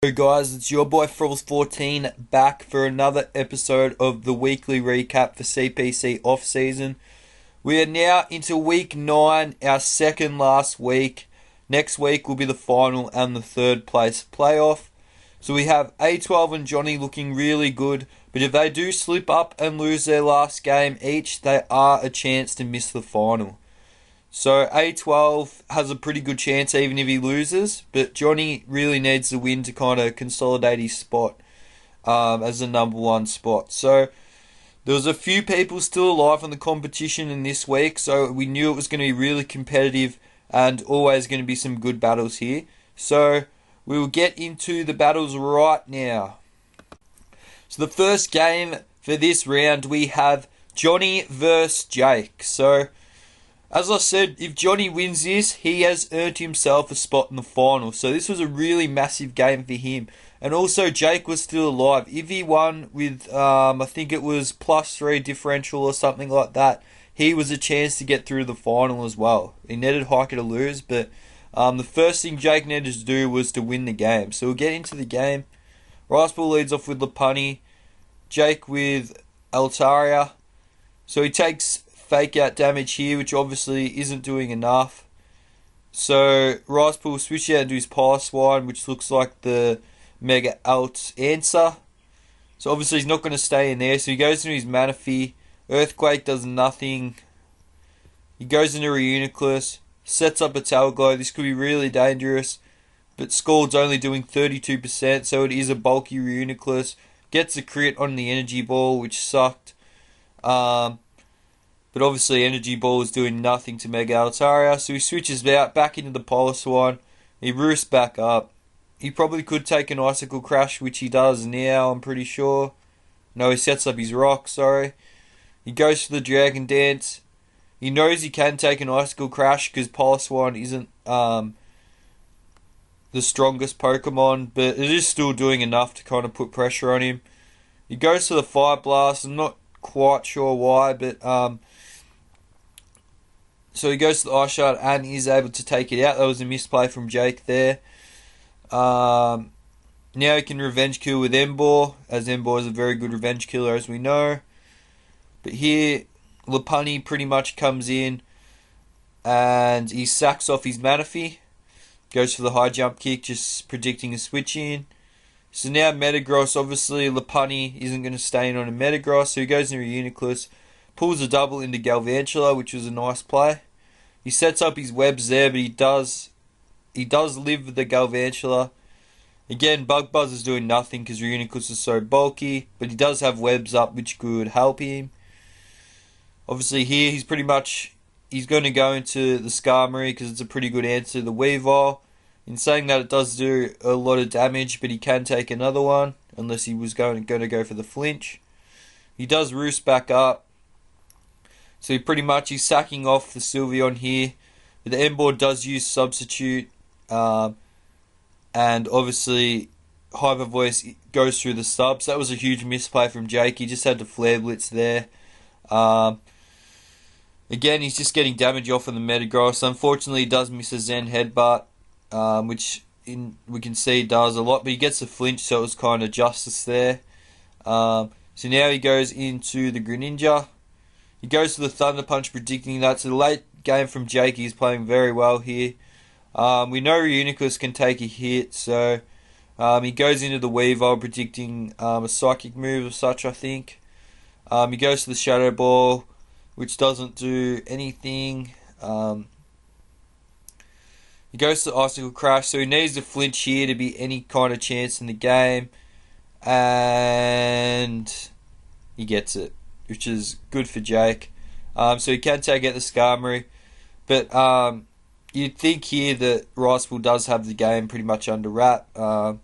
Hey guys, it's your boy Froakies14 back for another episode of the weekly recap for CPC off-season. We are now into week 9, our second last week. Next week will be the final and the third place playoff. So we have A12 and Johnny looking really good, but if they do slip up and lose their last game each, they are a chance to miss the final. So A12 has a pretty good chance even if he loses, but Johnny really needs the win to kind of consolidate his spot as the number one spot. So there was a few people still alive in the competition in this week, so we knew it was going to be really competitive and always going to be some good battles here. So we will get into the battles right now. So the first game for this round we have Johnny versus Jake. So as I said, if Johnny wins this, he has earned himself a spot in the final. So this was a really massive game for him. And also Jake was still alive. If he won with, I think it was +3 differential or something like that, he was a chance to get through the final as well. He needed Hiker to lose, but the first thing Jake needed to do was to win the game. So we'll get into the game. Riceball leads off with Lapani. Jake with Altaria. So he takes fake out damage here, which obviously isn't doing enough. So Riceball will switch out into his Piloswine, which looks like the Mega Alt answer. So obviously he's not going to stay in there, so he goes into his Manaphy. Earthquake does nothing. He goes into Reuniclus, sets up a Talglow. This could be really dangerous, but Scald's only doing 32%, so it is a bulky Reuniclus. Gets a crit on the Energy Ball, which sucked. But obviously Energy Ball is doing nothing to Mega Altaria, so he switches back into the Piloswine. He roosts back up. He probably could take an Icicle Crash, which he does now, I'm pretty sure. No, he sets up his Rock, sorry. He goes for the Dragon Dance. He knows he can take an Icicle Crash because Piloswine isn't the strongest Pokemon, but it is still doing enough to kind of put pressure on him. He goes for the Fire Blast. I'm not quite sure why, but so he goes to the Ice Shard and is able to take it out. That was a misplay from Jake there. Now he can Revenge Kill with Emboar, as Emboar is a very good Revenge Killer, as we know. But here, Lapani pretty much comes in and he sacks off his Manaphy. Goes for the high jump kick, just predicting a switch in. So now Metagross, obviously Lapani isn't going to stay in on a Metagross, so he goes into Reuniclus, pulls a double into Galvantula, which was a nice play. He sets up his webs there, but he does live with the Galvantula. Again, Bug Buzz is doing nothing because Reuniclus is so bulky, but he does have webs up, which could help him. Obviously here, he's going to go into the Skarmory because it's a pretty good answer to the Weavile. In saying that, it does do a lot of damage, but he can take another one, unless he was going to go for the flinch. He does roost back up. So he's sacking off the Sylveon here. But the Emboar does use Substitute. And obviously, Hyper Voice goes through the subs. That was a huge misplay from Jake. He just had to Flare Blitz there. Again, he's just getting damage off of the Metagross. Unfortunately, he does miss a Zen Headbutt, which we can see does a lot. But he gets a flinch, so it was kind of justice there. So now he goes into the Greninja. He goes to the Thunder Punch, predicting that. So the late game from Jake, he's playing very well here. We know Reuniclus can take a hit, so he goes into the Weavile, predicting a Psychic move or such, I think. He goes to the Shadow Ball, which doesn't do anything. He goes to the Icicle Crash, so he needs to flinch here to be any kind of chance in the game. And he gets it, which is good for Jake. So he can take out the Skarmory. But you'd think here that Riceball does have the game pretty much under wrap. I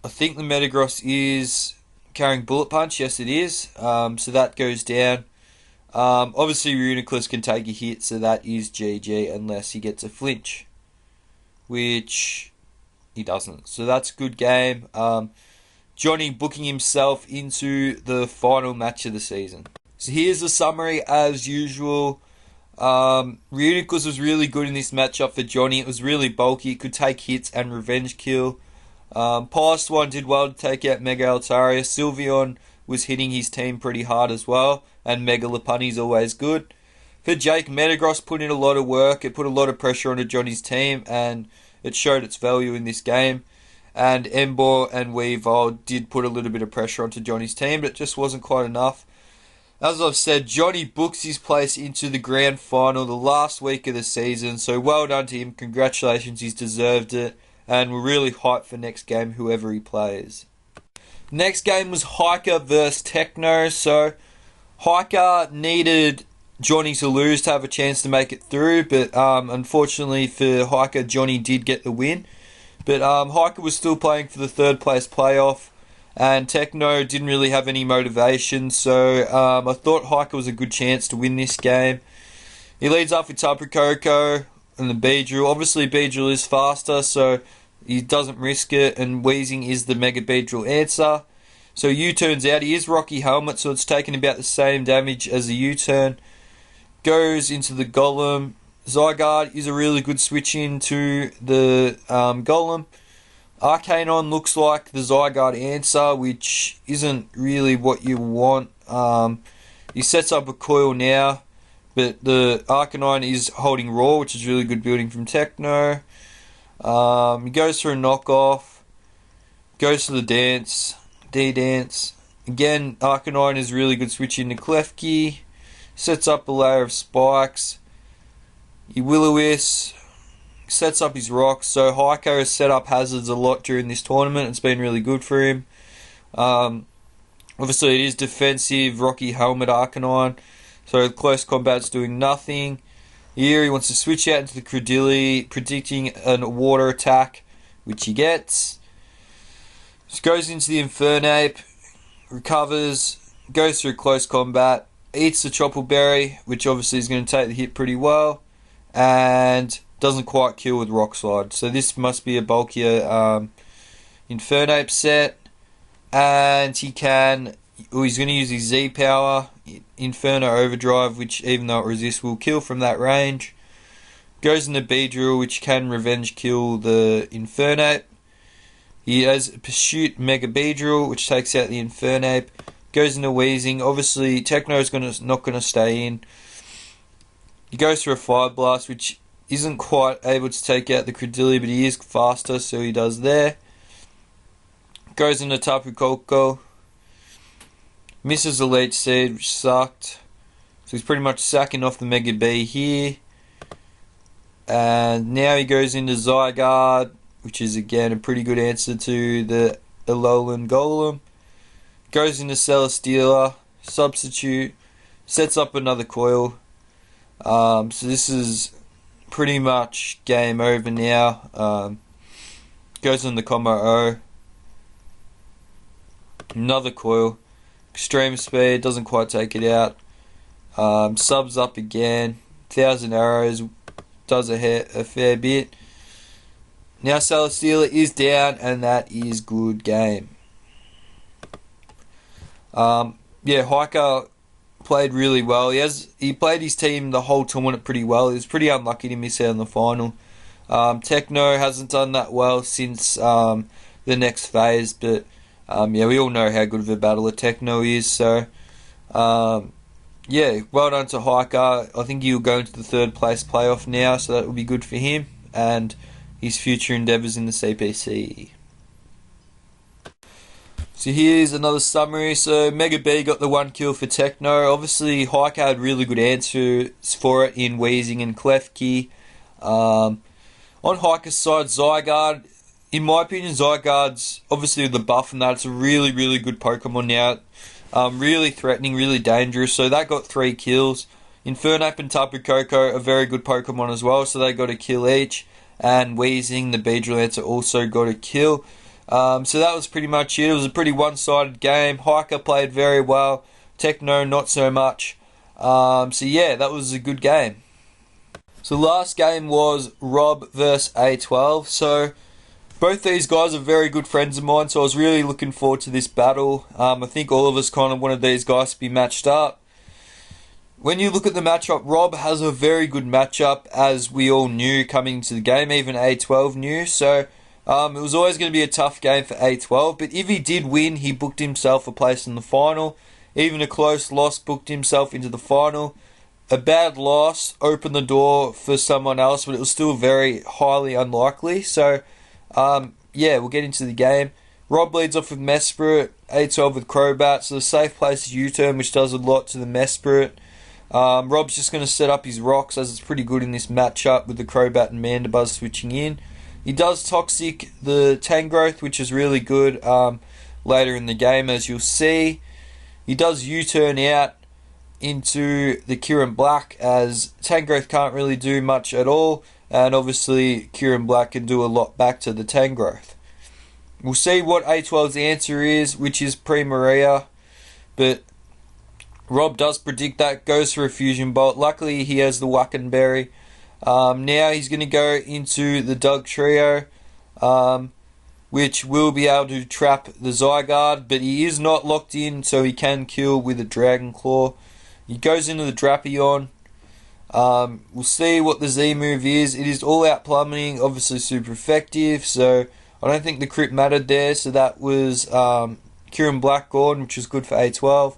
think the Metagross is carrying Bullet Punch. Yes, it is. So that goes down. Obviously, Reuniclus can take a hit, so that is GG unless he gets a flinch, which he doesn't. So that's a good game. Johnny booking himself into the final match of the season. So here's the summary as usual. Reuniclus was really good in this matchup for Johnny. It was really bulky. It could take hits and revenge kill. Past one did well to take out Mega Altaria. Sylveon was hitting his team pretty hard as well. And Mega Lopunny's always good. For Jake, Metagross put in a lot of work. It put a lot of pressure onto Johnny's team. And it showed its value in this game. And Emboar and Weavile did put a little bit of pressure onto Johnny's team. But it just wasn't quite enough. As I've said, Johnny books his place into the grand final the last week of the season. So well done to him. Congratulations, he's deserved it. And we're really hyped for next game, whoever he plays. Next game was Hiker versus Techno. So Hiker needed Johnny to lose to have a chance to make it through. But unfortunately for Hiker, Johnny did get the win. But Hiker was still playing for the third place playoff. And Techno didn't really have any motivation, so I thought Hiker was a good chance to win this game. He leads off with Tapu Koko and the Beedrill. Obviously, Beedrill is faster, so he doesn't risk it, and Weezing is the Mega Beedrill answer. So U-turns out. He is Rocky Helmet, so it's taking about the same damage as a U-turn. Goes into the Golem. Zygarde is a really good switch into the Golem. Arcanine looks like the Zygarde answer, which isn't really what you want. He sets up a coil now, but the Arcanine is holding Raw, which is really good building from Techno. He goes for a knockoff, goes to the dance, D-dance. Again, Arcanine is really good switching to Klefki, sets up a layer of spikes. He Will-O-Wisp, sets up his rocks. So Hiker has set up hazards a lot during this tournament. It's been really good for him. Obviously, it is defensive. Rocky Helmet Arcanine. So close combat's doing nothing. Here he wants to switch out into the Credilli, predicting a water attack, which he gets. Just goes into the Infernape, recovers, goes through close combat, eats the Chople Berry, which obviously is going to take the hit pretty well, and doesn't quite kill with Rock Slide. So this must be a bulkier Infernape set. And he's going to use his Z power, Inferno Overdrive, which even though it resists will kill from that range. Goes into Beedrill, which can revenge kill the Infernape. He has Pursuit Mega Beedrill, which takes out the Infernape. Goes into Weezing. Obviously, Techno's not going to stay in. He goes for a Fire Blast, which isn't quite able to take out the Credilli, but he is faster, so he does there. Goes into Tapu Koko. Misses the Leech Seed, which sucked. So he's pretty much sacking off the Mega B here. And now he goes into Zygarde, which is again a pretty good answer to the Alolan Golem. Goes into Celesteela, substitute, sets up another coil. So this is pretty much game over now. Goes on the combo O. Another coil. Extreme speed, doesn't quite take it out. Subs up again. 1,000 arrows, does a fair bit. Now Celesteela is down, and that is good game. Hiker played really well. He played his team the whole tournament pretty well. He was pretty unlucky to miss out on the final. Techno hasn't done that well since the next phase, but we all know how good of a battler Techno is. So well done to Hiker. I think he'll go into the third place playoff now, so that will be good for him and his future endeavours in the CPC. So here's another summary. So Mega B got the 1 kill for Techno. Obviously Hiker had really good answers for it in Weezing and Klefki. On Hiker's side, Zygarde, in my opinion, Zygarde's obviously with the buff and that, it's a really, really good Pokemon now. Really threatening, really dangerous. So that got 3 kills. Infernape and Tapu Koko are very good Pokemon as well, so they got a kill each. And Weezing, the Beedrill answer, also got a kill. So that was pretty much it. It was a pretty one-sided game. Hiker played very well. Techno, not so much. That was a good game. So last game was Rob vs A12. So both these guys are very good friends of mine, so I was really looking forward to this battle. I think all of us kind of wanted these guys to be matched up. when you look at the matchup, Rob has a very good matchup, as we all knew coming into the game, even A12 knew. So it was always going to be a tough game for A12, but if he did win, he booked himself a place in the final. Even a close loss booked himself into the final. A bad loss opened the door for someone else, but it was still very highly unlikely. So, yeah, we'll get into the game. Rob leads off with Mesprit, A12 with Crobat, so the safe place is U-turn, which does a lot to the Mesprit. Rob's just going to set up his rocks, as it's pretty good in this matchup with the Crobat and Mandibuzz switching in. He does Toxic the Tangrowth, which is really good later in the game, as you'll see. He does U-turn out into the Kyurem Black, as Tangrowth can't really do much at all, and obviously Kyurem Black can do a lot back to the Tangrowth. We'll see what A12's answer is, which is Primaria, but Rob does predict that, goes for a Fusion Bolt. Luckily he has the Wackenberry. Now he's going to go into the Doug Trio, which will be able to trap the Zygarde, but he is not locked in, so he can kill with a Dragon Claw. He goes into the Drapion. We'll see what the Z move is. It is all out plummeting, obviously super effective, so I don't think the crit mattered there. So that was Kyurem Black Gordon, which was good for A12.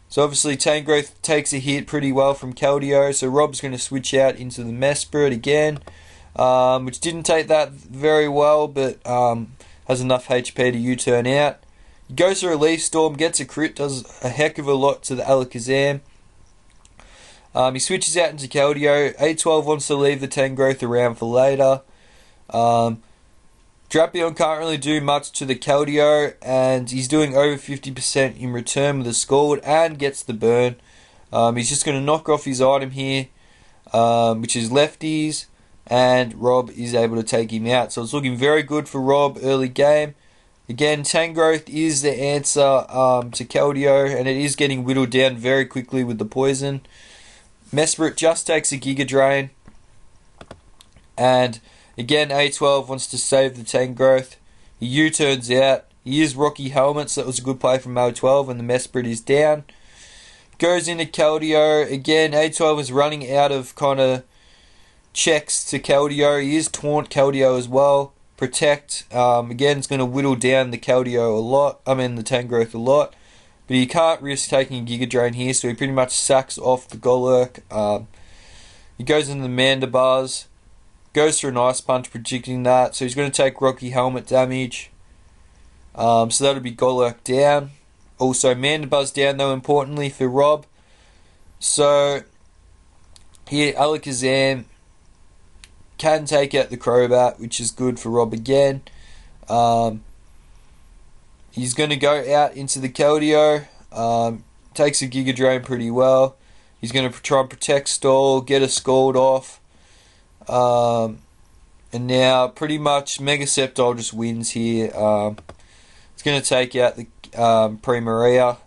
So obviously Tangrowth takes a hit pretty well from Keldeo, so Rob's going to switch out into the Mesprit again, which didn't take that very well, but has enough HP to U-turn out. He goes for a Leaf Storm, gets a crit, does a heck of a lot to the Alakazam. He switches out into Keldeo. A12 wants to leave the Tangrowth around for later. Drapion can't really do much to the Keldeo, and he's doing over 50% in return with a Scald and gets the burn. He's just going to knock off his item here, which is Lefties, and Rob is able to take him out. So it's looking very good for Rob early game. Again, Tangrowth is the answer to Keldeo, and it is getting whittled down very quickly with the poison. Mesprit just takes a Giga Drain, and again, A12 wants to save the Tangrowth. He U-turns out. He is Rocky Helmet, so that was a good play from A12, and the Mesprit is down. Goes into Keldeo. Again, A12 is running out of kind of checks to Keldeo. He is Taunt Keldeo as well. Protect. Again, it's going to whittle down the Keldeo a lot. I mean, the Tangrowth a lot. But he can't risk taking a Giga Drain here, so he pretty much sacks off the Golurk. He goes into the Mandibuzz. Goes for an Ice Punch, predicting that. So he's going to take Rocky Helmet damage. So that'll be Golurk down. Also Mandibuzz down, though, importantly for Rob. So here Alakazam can take out the Crobat, which is good for Rob again. He's going to go out into the Keldeo. Takes a Giga Drain pretty well. He's going to try and protect Stall, get a Scald off. And now pretty much Mega Sceptile just wins here. It's going to take out the Primaria.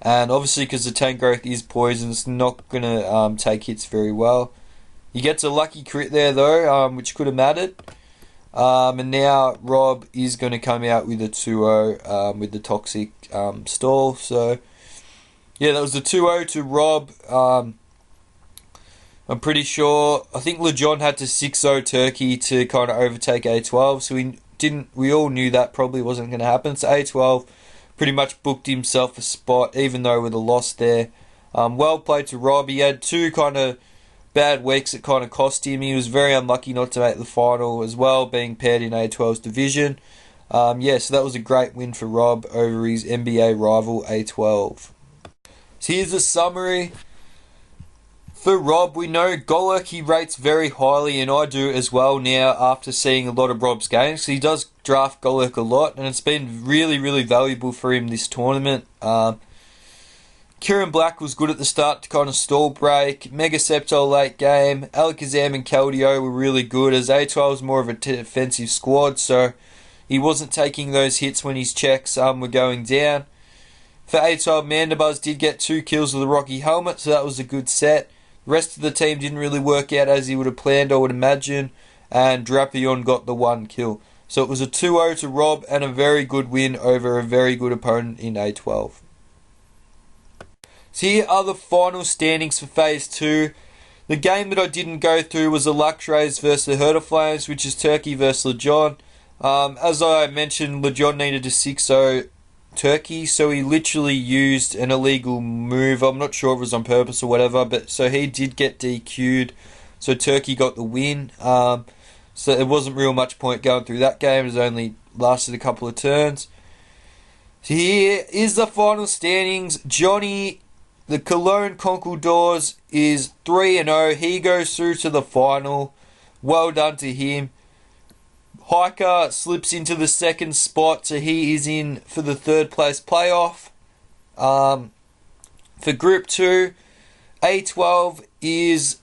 And obviously because the Tangrowth is poison, it's not going to take hits very well. He gets a lucky crit there though, which could have mattered. And now Rob is going to come out with a 2-0 with the Toxic Stall. So yeah, that was the 2-0 to Rob. I'm pretty sure, I think Lejon had to 6-0 Turkey to kind of overtake A12, so we all knew that probably wasn't going to happen. So A12 pretty much booked himself a spot, even though with a loss there. Well played to Rob. He had two kind of bad weeks that kind of cost him. He was very unlucky not to make the final as well, being paired in A12's division. Yeah, so that was a great win for Rob over his NBA rival A12. So here's a summary. For Rob, we know Golurk he rates very highly, and I do as well now after seeing a lot of Rob's games. He does draft Golurk a lot, and it's been really, really valuable for him this tournament. Kyurem Black was good at the start to kind of stall break. Mega Sceptile late game. Alakazam and Keldeo were really good, as A12 was more of a defensive squad, so he wasn't taking those hits when his checks were going down. For A12, Mandibuzz did get 2 kills with the Rocky Helmet, so that was a good set. The rest of the team didn't really work out as he would have planned, I would imagine, and Drapion got the 1 kill. So it was a 2-0 to Rob, and a very good win over a very good opponent in A12. So here are the final standings for Phase 2. The game that I didn't go through was the Luxrays versus the Hurtiflames, which is Turkey versus Lejon. As I mentioned, Lejon needed a 6-0 Turkey, so he literally used an illegal move. I'm not sure if it was on purpose or whatever, but so he did get DQ'd. So Turkey got the win. So there wasn't real much point going through that game. It only lasted a couple of turns. So here is the final standings. Johnny, the Cologne Conquistadors, is 3-0. He goes through to the final. Well done to him. Hiker slips into the second spot, so he is in for the third place playoff. For Group 2, A12 is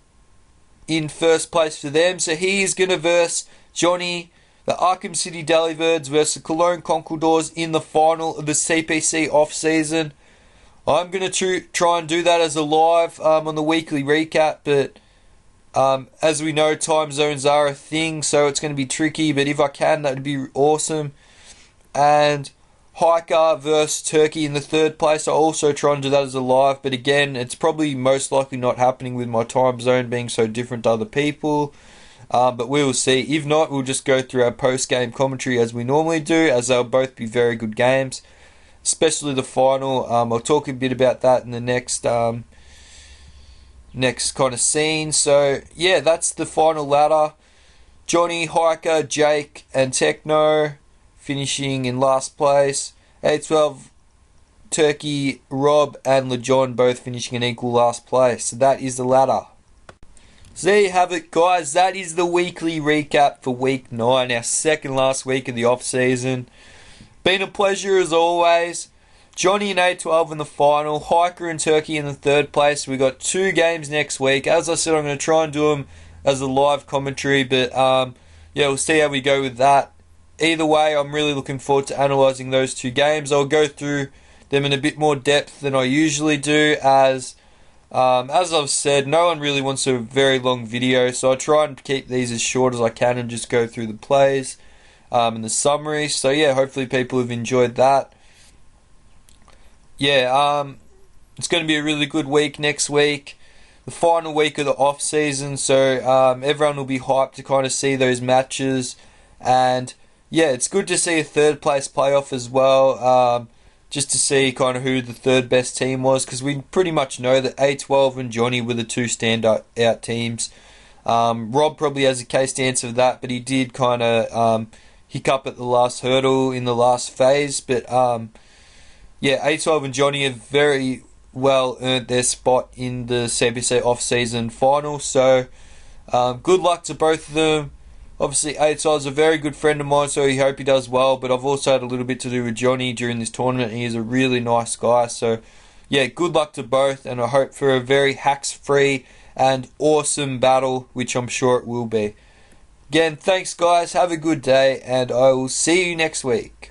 in first place for them, so he is going to verse Johnny, the Arkham City Delibirds versus the Cologne Conquistadors in the final of the CPC off-season. I'm going to try and do that as a live on the weekly recap, but as we know, time zones are a thing, so it's going to be tricky, but if I can, that would be awesome. And Hiker versus Turkey in the third place. I'll also try and do that as a live, but again, it's probably most likely not happening with my time zone being so different to other people. But we will see. If not, we'll just go through our post-game commentary as we normally do, as they'll both be very good games, especially the final. I'll talk a bit about that in the next kind of scene. So yeah, that's the final ladder. Johnny, Hiker, Jake and Techno finishing in last place. A12, Turkey, Rob and Lejon both finishing in equal last place. So that is the ladder. So there you have it, guys. That is the weekly recap for week 9, our second last week of the off season. Been a pleasure as always. Johnny and A12 in the final, Hiker and Turkey in the third place. We got 2 games next week. As I said, I'm going to try and do them as a live commentary, but yeah, we'll see how we go with that. Either way, I'm really looking forward to analysing those 2 games. I'll go through them in a bit more depth than I usually do, as I've said, no one really wants a very long video, so I try and keep these as short as I can and just go through the plays and the summary. So yeah, hopefully people have enjoyed that. Yeah, it's going to be a really good week next week. The final week of the off season, so everyone will be hyped to kind of see those matches. And yeah, it's good to see a third place playoff as well, just to see kind of who the third best team was, because we pretty much know that A12 and Johnny were the 2 standout teams. Rob probably has a case to answer for that, but he did kind of hiccup at the last hurdle in the last phase. But yeah, A12 and Johnny have very well earned their spot in the CPC off-season final. So good luck to both of them. Obviously, A12 is a very good friend of mine, so I hope he does well. But I've also had a little bit to do with Johnny during this tournament. He is a really nice guy. So yeah, good luck to both, and I hope for a very hacks-free and awesome battle, which I'm sure it will be. Again, thanks guys, have a good day, and I will see you next week.